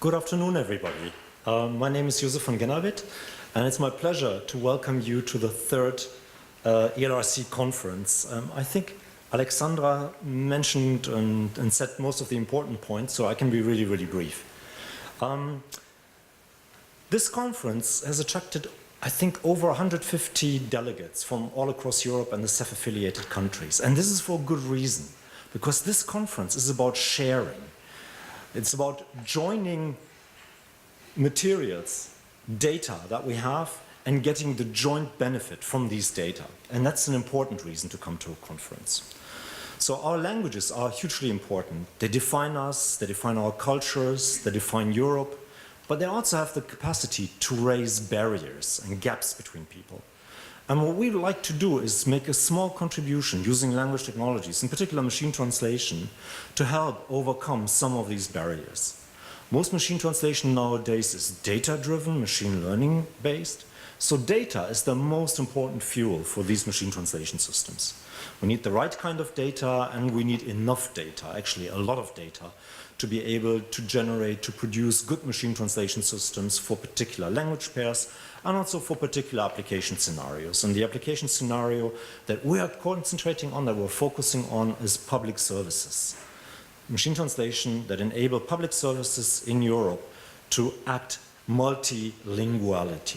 Good afternoon, everybody. My name is Josef from Genabith, and it's my pleasure to welcome you to the third ELRC conference. I think Alexandra mentioned and said most of the important points, so I can be really, really brief. This conference has attracted, I think, over 150 delegates from all across Europe and the CEF-affiliated countries. And this is for good reason, because this conference is about sharing. It's about joining materials, data that we have, and getting the joint benefit from these data. And that's an important reason to come to a conference. So our languages are hugely important. They define us, they define our cultures, they define Europe, but they also have the capacity to raise barriers and gaps between people. And what we like to do is make a small contribution using language technologies, in particular machine translation, to help overcome some of these barriers. Most machine translation nowadays is data-driven, machine learning-based. So data is the most important fuel for these machine translation systems. We need the right kind of data, and we need enough data, actually a lot of data, to be able to generate, to produce good machine translation systems for particular language pairs and also for particular application scenarios. And the application scenario that we are concentrating on, that we're focusing on, is public services. Machine translation that enable public services in Europe to act multilingually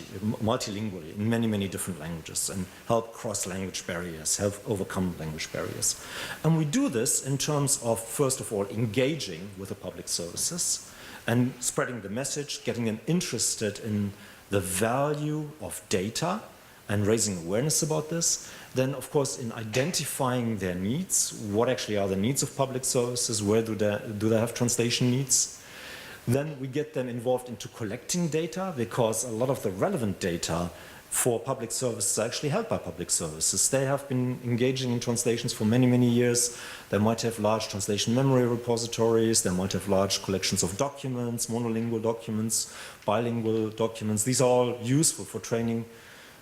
in many, many different languages and help cross language barriers, help overcome language barriers. And we do this in terms of, first of all, engaging with the public services and spreading the message, getting them interested in the value of data and raising awareness about this. Then, of course, in identifying their needs, what actually are the needs of public services, where do they have translation needs? Then we get them involved into collecting data, because a lot of the relevant data for public services are actually held by public services. They have been engaging in translations for many, many years. They might have large translation memory repositories. They might have large collections of documents, monolingual documents, bilingual documents. These are all useful for training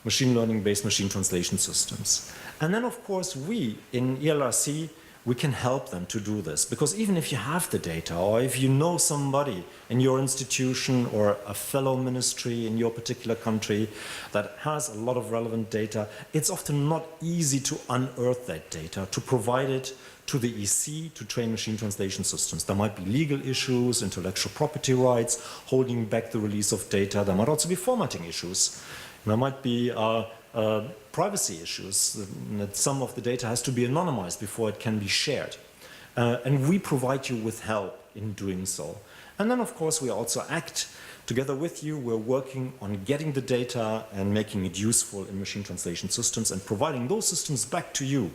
machine learning-based machine translation systems. And then, of course, we in ELRC, we can help them to do this, because even if you have the data, or if you know somebody in your institution or a fellow ministry in your particular country that has a lot of relevant data, it's often not easy to unearth that data, to provide it to the EC to train machine translation systems. There might be legal issues, intellectual property rights, holding back the release of data. There might also be formatting issues. There might be privacy issues, that some of the data has to be anonymized before it can be shared. And we provide you with help in doing so. And then, of course, we also act together with you. We're working on getting the data and making it useful in machine translation systems and providing those systems back to you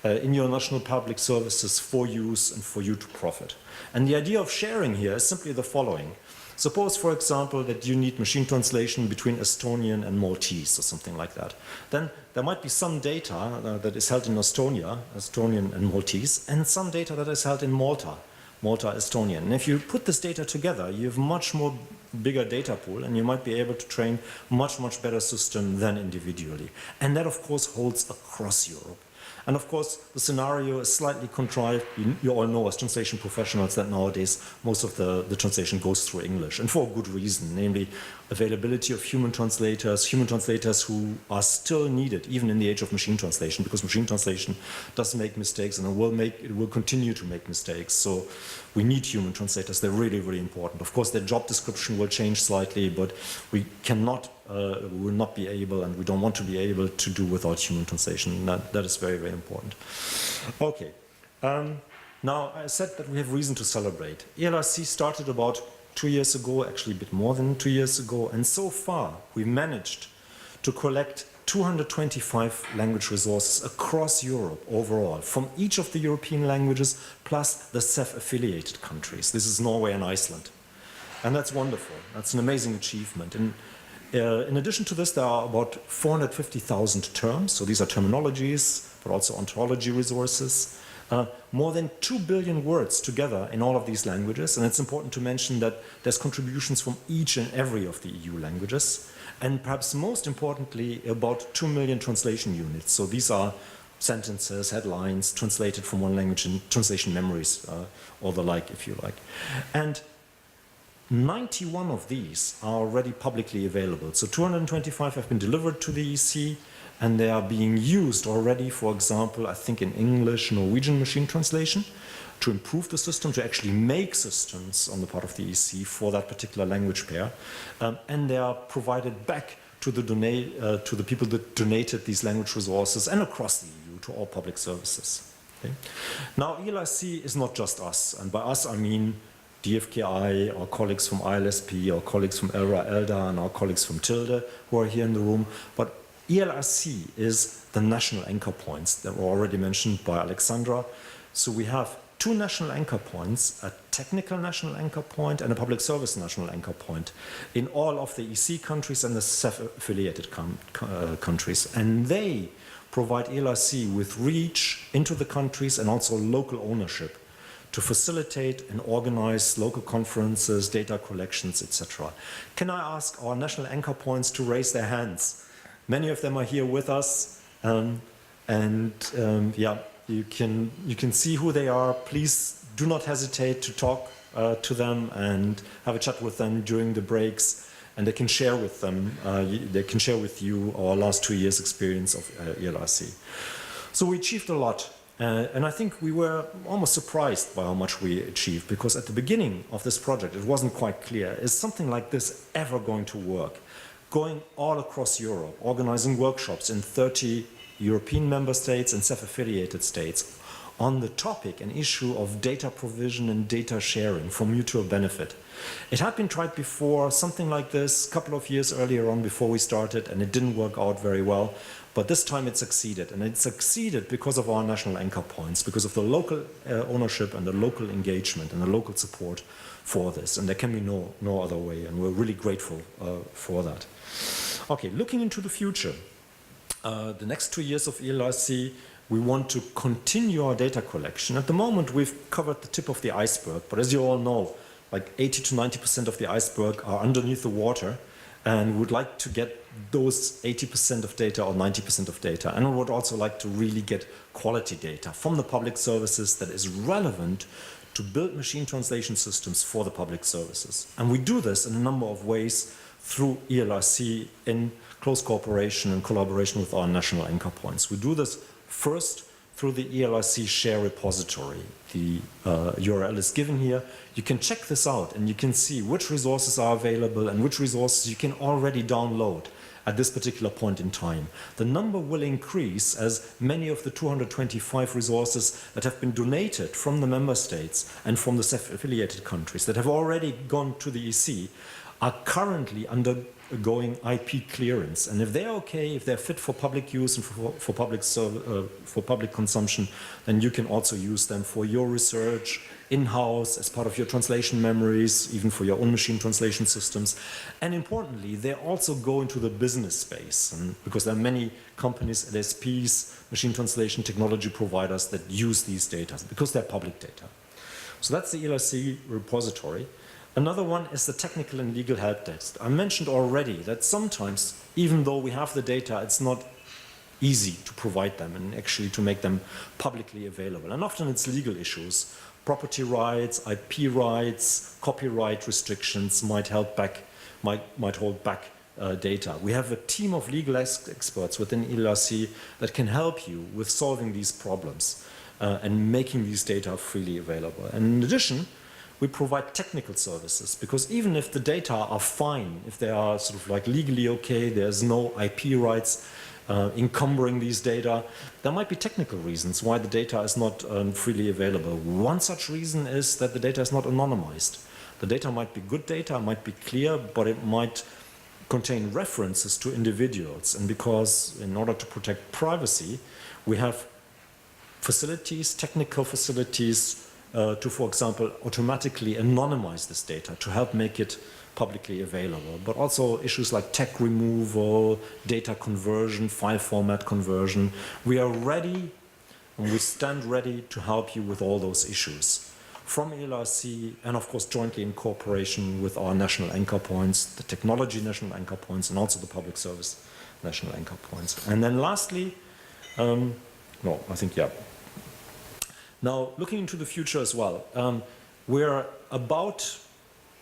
in your national public services for use and for you to profit. And the idea of sharing here is simply the following. Suppose, for example, that you need machine translation between Estonian and Maltese or something like that. Then there might be some data that is held in Estonia, Estonian and Maltese, and some data that is held in Malta, Estonian. And if you put this data together, you have much more bigger data pool, and you might be able to train much, much better system than individually. And that, of course, holds across Europe. And of course, the scenario is slightly contrived. You all know as translation professionals that nowadays most of the translation goes through English, and for a good reason, namely availability of human translators who are still needed even in the age of machine translation, because machine translation does make mistakes, and it will continue to make mistakes. So we need human translators. They're really, really important. Of course, their job description will change slightly, but we will not be able, and we don't want to be able to do without human translation. That is very, very important. Okay. Now, I said that we have reason to celebrate. ELRC started about 2 years ago, actually a bit more than 2 years ago, and so far we managed to collect 225 language resources across Europe overall, from each of the European languages, plus the CEF-affiliated countries. This is Norway and Iceland. And that's wonderful. That's an amazing achievement. And in addition to this, there are about 450,000 terms. So these are terminologies, but also ontology resources. More than 2 billion words together in all of these languages. And it's important to mention that there's contributions from each and every of the EU languages. And perhaps most importantly, about 2 million translation units. So these are sentences, headlines, translated from one language, and translation memories, or the like, if you like. And 91 of these are already publicly available. So 225 have been delivered to the EC, and they are being used already, for example, I think in English, Norwegian machine translation, to improve the system, to actually make systems on the part of the EC for that particular language pair. And they are provided back to the people that donated these language resources and across the EU to all public services. Okay? Now, ELRC is not just us, and by us I mean DFKI, our colleagues from ILSP, our colleagues from ELRA, and our colleagues from Tilde who are here in the room. But ELRC is the national anchor points that were already mentioned by Alexandra. So we have two national anchor points, a technical national anchor point and a public service national anchor point in all of the EC countries and the CEF-affiliated countries. And they provide ELRC with reach into the countries and also local ownership to facilitate and organize local conferences, data collections, etc. Can I ask our national anchor points to raise their hands? Many of them are here with us, yeah, you can see who they are. Please do not hesitate to talk to them and have a chat with them during the breaks, and they can share with them. They can share with you our last 2 years' experience of ELRC. So we achieved a lot. And I think we were almost surprised by how much we achieved, because at the beginning of this project it wasn't quite clear, is something like this ever going to work? Going all across Europe, organizing workshops in 30 European member states and CEF-affiliated states on the topic and issue of data provision and data sharing for mutual benefit. It had been tried before, something like this, a couple of years earlier on before we started, and it didn't work out very well. But this time it succeeded, and it succeeded because of our national anchor points, because of the local ownership and the local engagement and the local support for this. And there can be no other way, and we're really grateful for that. Okay, looking into the future, the next 2 years of ELRC, we want to continue our data collection. At the moment, we've covered the tip of the iceberg, but as you all know, like 80 to 90% of the iceberg are underneath the water, and we would like to get those 80% of data or 90% of data, and we would also like to really get quality data from the public services that is relevant to build machine translation systems for the public services. And we do this in a number of ways through ELRC in close cooperation and collaboration with our national anchor points. We do this first through the ELRC share repository. The URL is given here. You can check this out and you can see which resources are available and which resources you can already download at this particular point in time. The number will increase as many of the 225 resources that have been donated from the member states and from the CEF-affiliated countries that have already gone to the EC are currently undergoing IP clearance. And if they're okay, if they're fit for public use and for public consumption, then you can also use them for your research in-house as part of your translation memories, even for your own machine translation systems. And importantly, they also go into the business space, and because there are many companies, LSPs, machine translation technology providers that use these data because they're public data. So that's the ELRC repository. Another one is the technical and legal help desk. I mentioned already that sometimes, even though we have the data, it's not easy to provide them and actually to make them publicly available. And often it's legal issues. Property rights, IP rights, copyright restrictions might hold back data. We have a team of legal experts within ELRC that can help you with solving these problems and making these data freely available. And in addition, we provide technical services, because even if the data are fine, if they are sort of like legally okay, there's no IP rights encumbering these data, there might be technical reasons why the data is not freely available. One such reason is that the data is not anonymized. The data might be good data, might be clear, but it might contain references to individuals. And because in order to protect privacy, we have facilities, technical facilities, to, for example, automatically anonymize this data to help make it publicly available, but also issues like tag removal, data conversion, file format conversion. We are ready and we stand ready to help you with all those issues from ELRC, and of course jointly in cooperation with our national anchor points, the technology national anchor points, and also the public service national anchor points. And then lastly, Now, looking into the future as well, we're about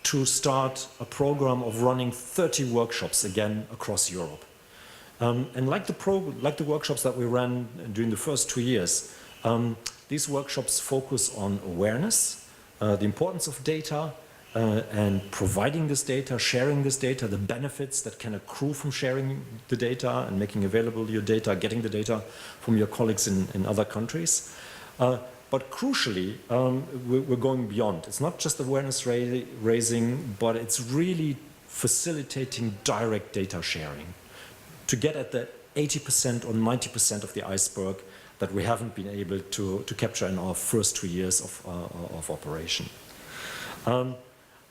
to start a program of running 30 workshops again across Europe. And like the workshops that we ran during the first 2 years, these workshops focus on awareness, the importance of data, and providing this data, sharing this data, the benefits that can accrue from sharing the data and making available your data, getting the data from your colleagues in other countries. But crucially, we're going beyond. It's not just awareness raising, but it's really facilitating direct data sharing to get at the 80% or 90% of the iceberg that we haven't been able to capture in our first 2 years of operation.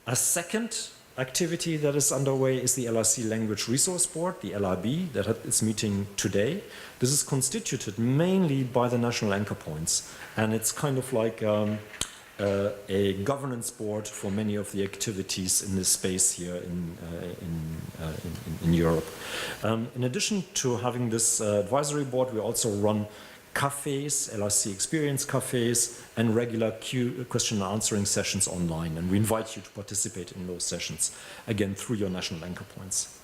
A second activity that is underway is the ELRC Language Resource Board, the LRB, that had its meeting today. This is constituted mainly by the national anchor points, and it's kind of like a governance board for many of the activities in this space here in Europe. In addition to having this advisory board, we also run cafes, LRC experience cafes, and regular question and answering sessions online. And we invite you to participate in those sessions, again, through your national anchor points.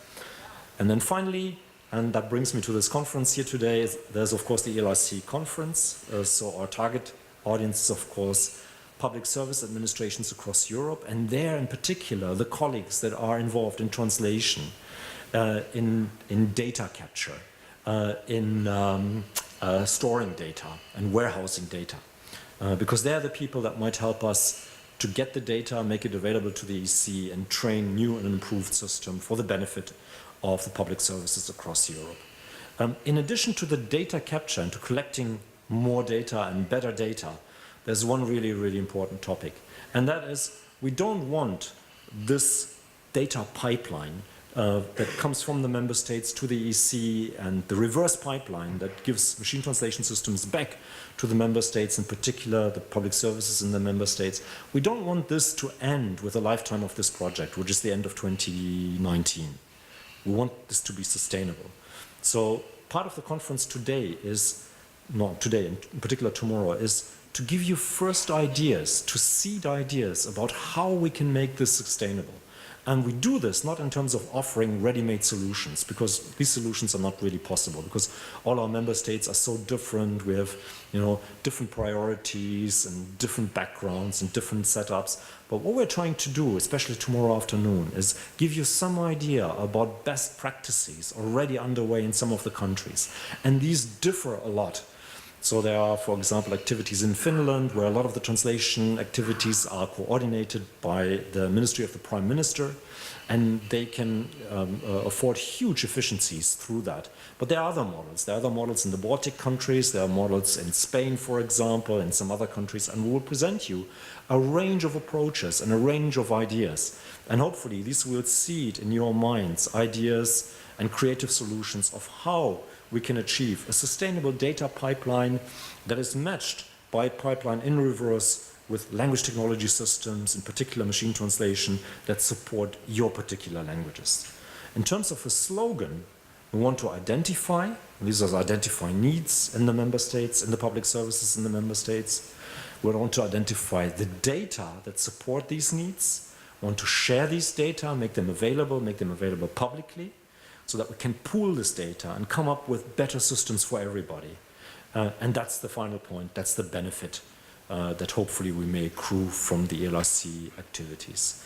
And then finally, and that brings me to this conference here today, there's of course the ELRC conference. So our target audience is of course public service administrations across Europe, and there in particular the colleagues that are involved in translation, in data capture, in storing data and warehousing data, because they're the people that might help us to get the data, make it available to the EC, and train new and improved system for the benefit of the public services across Europe. In addition to the data capture and to collecting more data and better data, there's one really, really important topic, and that is we don't want this data pipeline that comes from the member states to the EC and the reverse pipeline that gives machine translation systems back to the member states, in particular the public services in the member states. We don't want this to end with the lifetime of this project, which is the end of 2019. We want this to be sustainable. So part of the conference today is, not today, in particular tomorrow, is to give you first ideas, to seed ideas about how we can make this sustainable. And we do this not in terms of offering ready-made solutions, because these solutions are not really possible, because all our member states are so different. We have, different priorities and different backgrounds and different setups. But what we're trying to do, especially tomorrow afternoon, is give you some idea about best practices already underway in some of the countries. And these differ a lot. So there are, for example, activities in Finland where a lot of the translation activities are coordinated by the Ministry of the Prime Minister, and they can afford huge efficiencies through that. But there are other models. There are other models in the Baltic countries, there are models in Spain, for example, and some other countries, and we will present you a range of approaches and a range of ideas. And hopefully these will seed in your minds ideas and creative solutions of how we can achieve a sustainable data pipeline that is matched by a pipeline in reverse with language technology systems, in particular machine translation, that support your particular languages. In terms of a slogan, we want to identify, these are identify needs in the member states, in the public services in the member states. We want to identify the data that support these needs. We want to share these data, make them available publicly, so that we can pool this data and come up with better systems for everybody. And that's the final point, that's the benefit that hopefully we may accrue from the ELRC activities.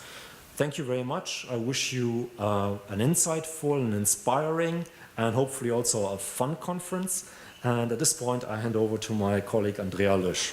Thank you very much. I wish you an insightful and inspiring and hopefully also a fun conference. And at this point, I hand over to my colleague Andrea Lösch.